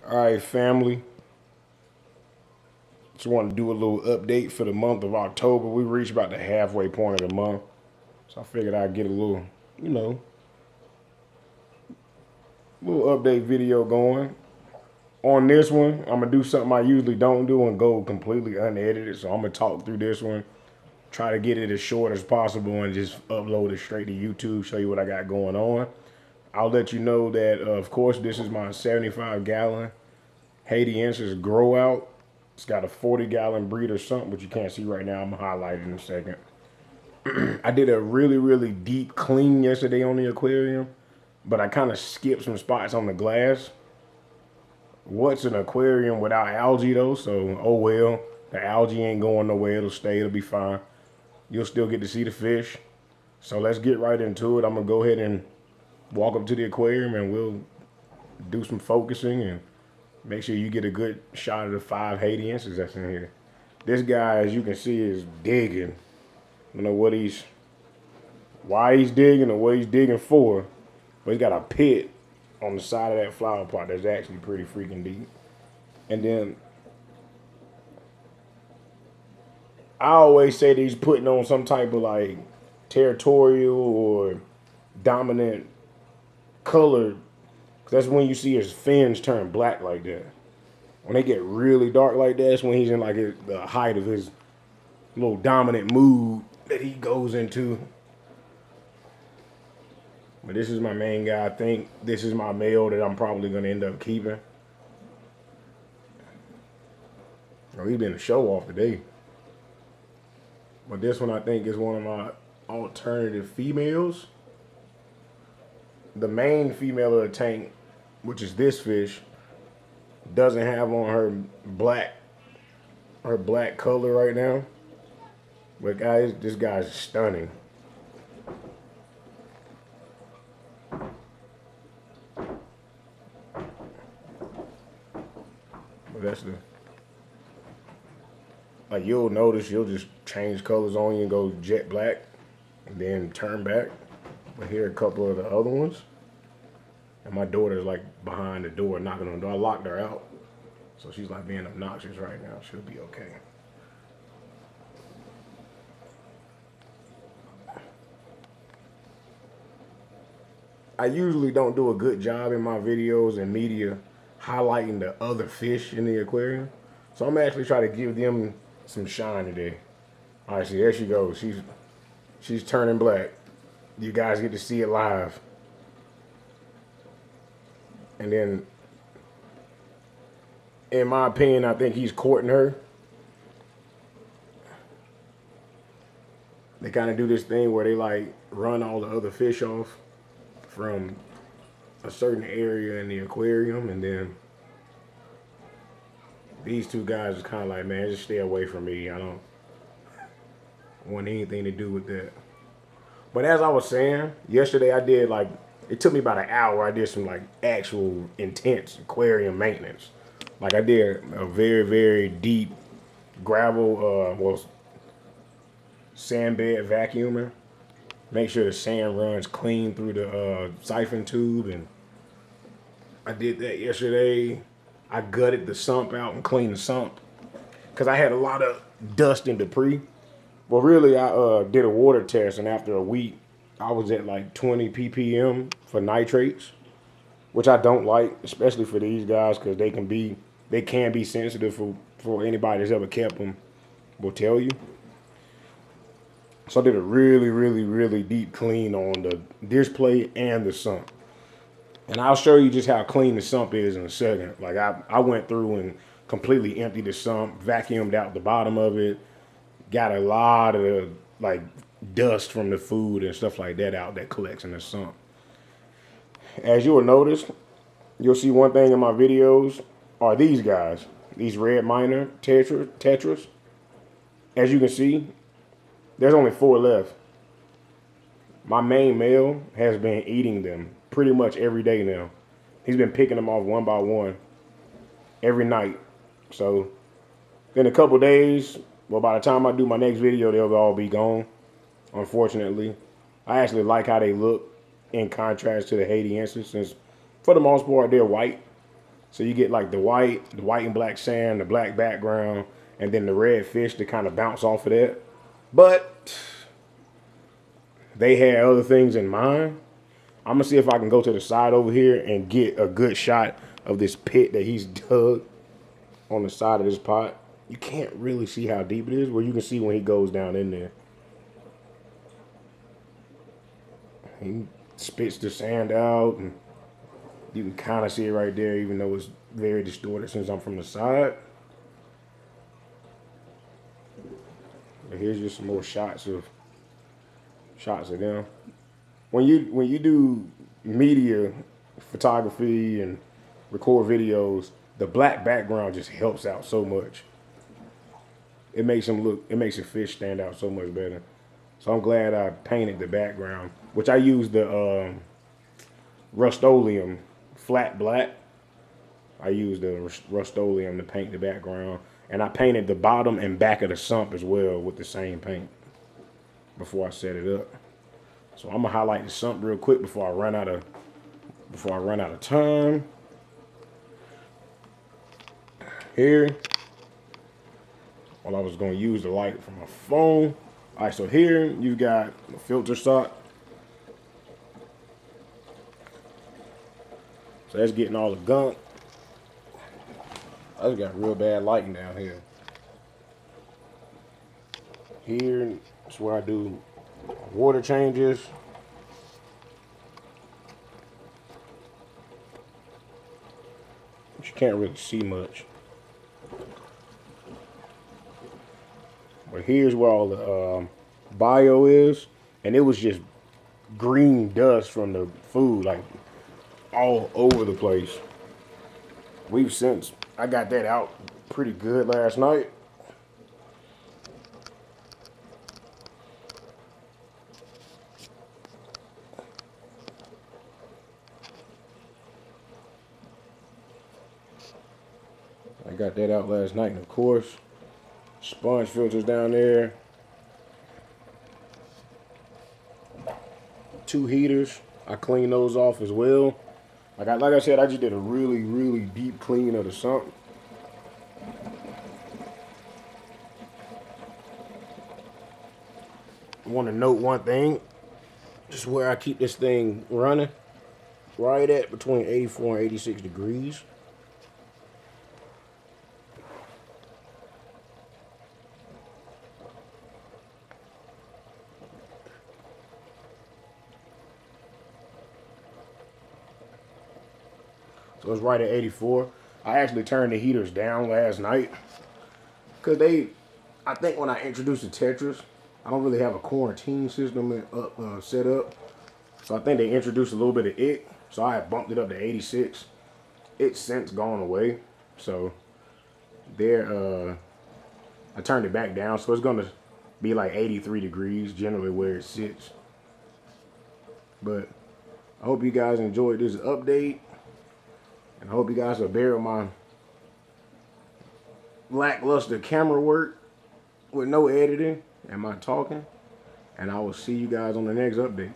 All right, family. Just want to do a little update for the month of October. We reached about the halfway point of the month. So I figured I'd get a little, you know, little update video going. On this one, I'm going to do something I usually don't do and go completely unedited. So I'm going to talk through this one, try to get it as short as possible and just upload it straight to YouTube, show you what I got going on. I'll let you know that, of course, this is my 75-gallon Haitiensis grow out. It's got a 40-gallon breeder sump, which you can't see right now. I'm going to highlight it in a second. I did a really deep clean yesterday on the aquarium, but I kind of skipped some spots on the glass. What's an aquarium without algae, though? So, oh well. The algae ain't going nowhere. It'll stay. It'll be fine. You'll still get to see the fish. So let's get right into it. I'm going to go ahead and walk up to the aquarium and we'll do some focusing and make sure you get a good shot of the 5 Haitiensis that's in here. This guy, as you can see, is digging. I don't know why he's digging or what he's digging for, but he's got a pit on the side of that flower pot that's actually pretty freaking deep. And then I always say that he's putting on some type of like territorial or dominant color. That's when you see his fins turn black like that. When they get really dark like that, that's when he's in like the height of his little dominant mood that he goes into. But this is my main guy. I think this is my male that I'm probably going to end up keeping. Oh, he's been a show off today. But this one I think is one of my alternative females. The main female of the tank, which is this fish, doesn't have on her black color right now. But guys, this guy's stunning. But that's like you'll notice you'll just change colors on you and go jet black and then turn back. But here are a couple of the other ones. And my daughter's like behind the door knocking on the door. I locked her out. So she's like being obnoxious right now. She'll be okay. I usually don't do a good job in my videos and media highlighting the other fish in the aquarium. So I'm actually trying to give them some shine today. All right, see, there she goes. She's turning black. You guys get to see it live. And then, in my opinion, I think he's courting her. They kind of do this thing where they like run all the other fish off from a certain area in the aquarium, and then these two guys are kind of like, man, just stay away from me. I don't want anything to do with that. But as I was saying, yesterday I did like, it took me about an hour. I did some like actual intense aquarium maintenance. Like I did a very deep gravel, sand bed vacuuming. Make sure the sand runs clean through the siphon tube, and I did that yesterday. I gutted the sump out and cleaned the sump because I had a lot of dust and debris. Well, really, I did a water test, and after a week, I was at like 20 ppm for nitrates, which I don't like, especially for these guys because they can be sensitive for anybody that's ever kept them will tell you. So I did a really deep clean on the dish plate and the sump. And I'll show you just how clean the sump is in a second. Like I went through and completely emptied the sump, vacuumed out the bottom of it, got a lot of like dust from the food and stuff like that out that collects in the sump. As you will notice, you'll see one thing in my videos are these guys, these red minor tetras. As you can see, there's only 4 left. My main male has been eating them pretty much every day now. He's been picking them off one by one every night. So in a couple days, well, by the time I do my next video, they'll all be gone, unfortunately. I actually like how they look in contrast to the Haitiensis, since for the most part they're white. So you get like the white and black sand, the black background, and then the red fish to kind of bounce off of that. But they had other things in mind. I'm gonna see if I can go to the side over here and get a good shot of this pit that he's dug on the side of this pot. You can't really see how deep it is, but you can see when he goes down in there. He spits the sand out, and you can kind of see it right there, even though it's very distorted since I'm from the side. But here's just some more shots of them. When you do media photography and record videos, the black background just helps out so much. It makes the fish stand out so much better. So I'm glad I painted the background, which I used the Rust-Oleum flat black. I used the Rust-Oleum to paint the background, and I painted the bottom and back of the sump as well with the same paint before I set it up. So I'm gonna highlight the sump real quick before I run out of time. Here, well, I was gonna use the light from my phone. All right, so here you got a filter sock. So that's getting all the gunk. I just got real bad lighting down here. Here is where I do water changes. But you can't really see much. But here's where all the bio is, and it was just green dust from the food, like all over the place. I got that out pretty good last night. And of course, sponge filters down there. 2 heaters. I clean those off as well. Like I said, I just did a really, really deep clean of the sump. I want to note one thing. Just where I keep this thing running. Right at between 84 and 86 degrees. So it's right at 84. I actually turned the heaters down last night. Because I think when I introduced the Tetris, I don't really have a quarantine system set up. So I think they introduced a little bit of it. So I had bumped it up to 86. It's since gone away. So I turned it back down. So it's going to be like 83 degrees, generally where it sits. But I hope you guys enjoyed this update. And I hope you guys will bear with my lackluster camera work with no editing and my talking. And I will see you guys on the next update.